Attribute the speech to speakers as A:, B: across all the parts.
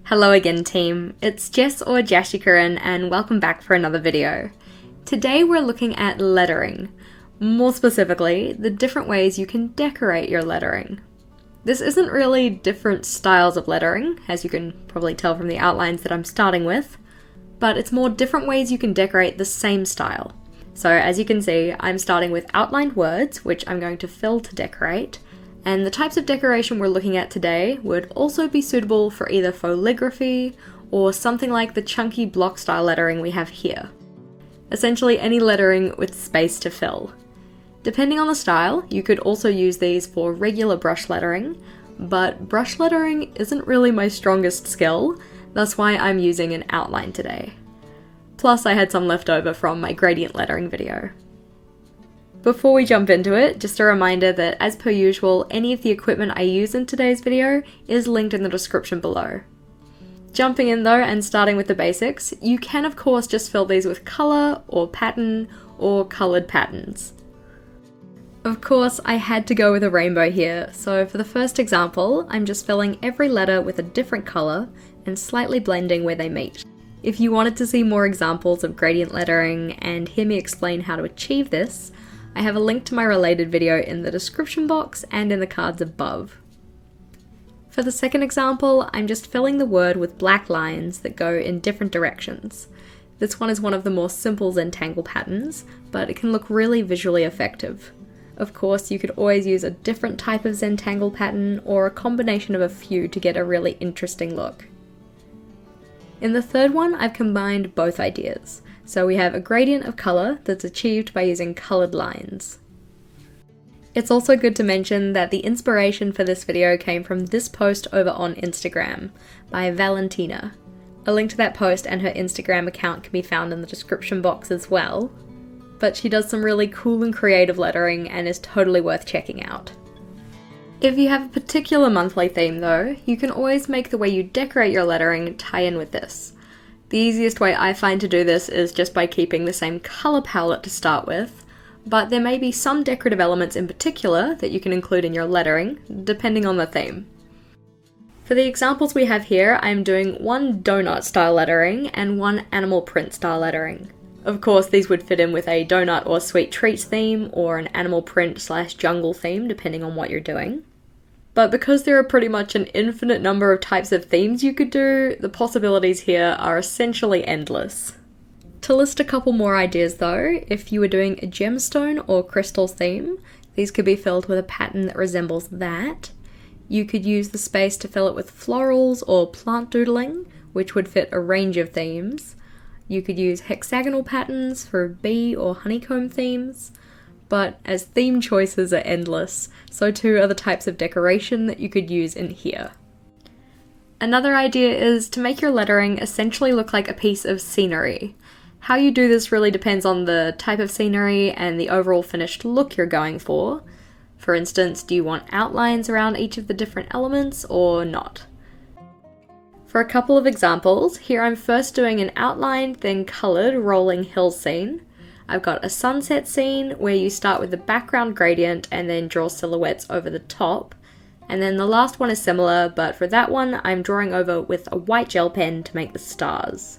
A: Hello again team, it's Jess or JashiiCorrin and welcome back for another video. Today we're looking at lettering, more specifically the different ways you can decorate your lettering. This isn't really different styles of lettering, as you can probably tell from the outlines that I'm starting with, but it's more different ways you can decorate the same style. So as you can see, I'm starting with outlined words, which I'm going to fill to decorate. And the types of decoration we're looking at today would also be suitable for either fauligraphy or something like the chunky block style lettering we have here. Essentially any lettering with space to fill. Depending on the style, you could also use these for regular brush lettering, but brush lettering isn't really my strongest skill, that's why I'm using an outline today. Plus I had some left over from my gradient lettering video. Before we jump into it, just a reminder that as per usual, any of the equipment I use in today's video is linked in the description below. Jumping in though and starting with the basics, you can of course just fill these with colour or pattern or coloured patterns. Of course, I had to go with a rainbow here, so for the first example, I'm just filling every letter with a different colour and slightly blending where they meet. If you wanted to see more examples of gradient lettering and hear me explain how to achieve this, I have a link to my related video in the description box and in the cards above. For the second example, I'm just filling the word with black lines that go in different directions. This one is one of the more simple Zentangle patterns, but it can look really visually effective. Of course, you could always use a different type of Zentangle pattern or a combination of a few to get a really interesting look. In the third one, I've combined both ideas. So we have a gradient of colour that's achieved by using coloured lines. It's also good to mention that the inspiration for this video came from this post over on Instagram by Valentina. A link to that post and her Instagram account can be found in the description box as well. But she does some really cool and creative lettering and is totally worth checking out. If you have a particular monthly theme though, you can always make the way you decorate your lettering tie in with this. The easiest way I find to do this is just by keeping the same colour palette to start with, but there may be some decorative elements in particular that you can include in your lettering, depending on the theme. For the examples we have here, I'm doing one donut style lettering and one animal print style lettering. Of course, these would fit in with a donut or sweet treats theme or an animal print / jungle theme, depending on what you're doing. But because there are pretty much an infinite number of types of themes you could do, the possibilities here are essentially endless. To list a couple more ideas though, if you were doing a gemstone or crystals theme, these could be filled with a pattern that resembles that. You could use the space to fill it with florals or plant doodling, which would fit a range of themes. You could use hexagonal patterns for bee or honeycomb themes. But as theme choices are endless, so too are the types of decoration that you could use in here. Another idea is to make your lettering essentially look like a piece of scenery. How you do this really depends on the type of scenery and the overall finished look you're going for. For instance, do you want outlines around each of the different elements or not? For a couple of examples, here I'm first doing an outlined then coloured rolling hill scene. I've got a sunset scene where you start with the background gradient and then draw silhouettes over the top. And then the last one is similar, but for that one I'm drawing over with a white gel pen to make the stars.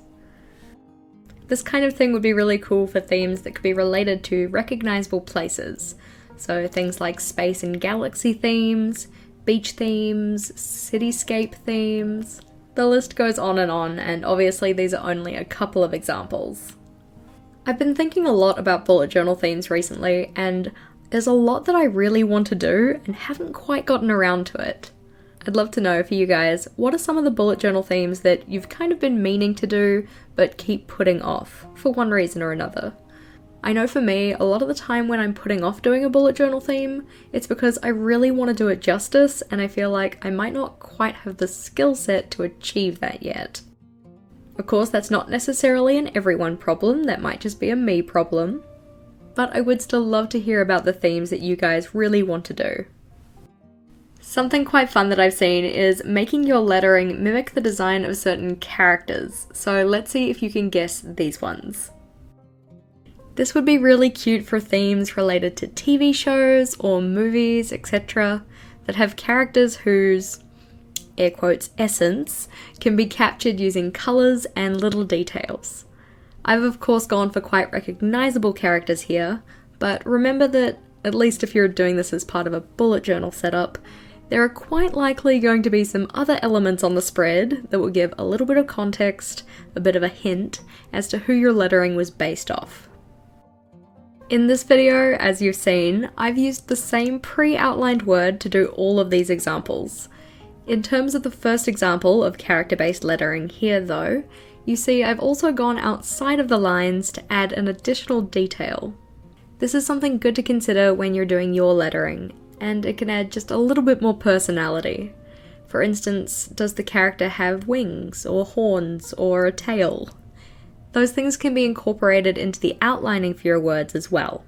A: This kind of thing would be really cool for themes that could be related to recognisable places. So things like space and galaxy themes, beach themes, cityscape themes. The list goes on, and obviously these are only a couple of examples. I've been thinking a lot about bullet journal themes recently, and there's a lot that I really want to do and haven't quite gotten around to it. I'd love to know for you guys, what are some of the bullet journal themes that you've kind of been meaning to do but keep putting off for one reason or another? I know for me, a lot of the time when I'm putting off doing a bullet journal theme, it's because I really want to do it justice and I feel like I might not quite have the skill set to achieve that yet. Of course, that's not necessarily an everyone problem, that might just be a me problem. But I would still love to hear about the themes that you guys really want to do. Something quite fun that I've seen is making your lettering mimic the design of certain characters, so let's see if you can guess these ones. This would be really cute for themes related to TV shows or movies, etc. that have characters whose air quotes, essence, can be captured using colours and little details. I've of course gone for quite recognisable characters here, but remember that, at least if you're doing this as part of a bullet journal setup, there are quite likely going to be some other elements on the spread that will give a little bit of context, a bit of a hint, as to who your lettering was based off. In this video, as you've seen, I've used the same pre-outlined word to do all of these examples. In terms of the first example of character-based lettering here though, you see I've also gone outside of the lines to add an additional detail. This is something good to consider when you're doing your lettering, and it can add just a little bit more personality. For instance, does the character have wings, or horns, or a tail? Those things can be incorporated into the outlining for your words as well.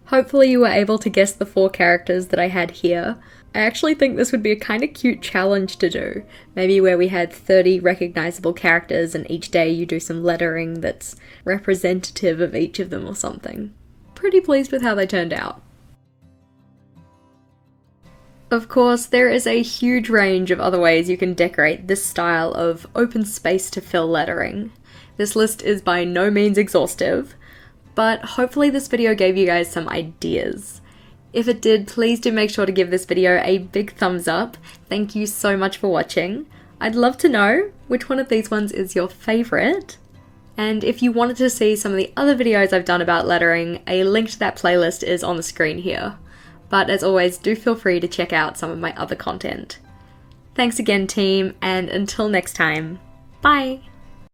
A: Hopefully you were able to guess the 4 characters that I had here. I actually think this would be a kind of cute challenge to do, maybe where we had 30 recognisable characters and each day you do some lettering that's representative of each of them or something. Pretty pleased with how they turned out. Of course, there is a huge range of other ways you can decorate this style of open space to fill lettering. This list is by no means exhaustive, but hopefully this video gave you guys some ideas. If it did, please do make sure to give this video a big thumbs up. Thank you so much for watching. I'd love to know which one of these ones is your favourite. And if you wanted to see some of the other videos I've done about lettering, a link to that playlist is on the screen here. But as always, do feel free to check out some of my other content. Thanks again team, and until next time, bye!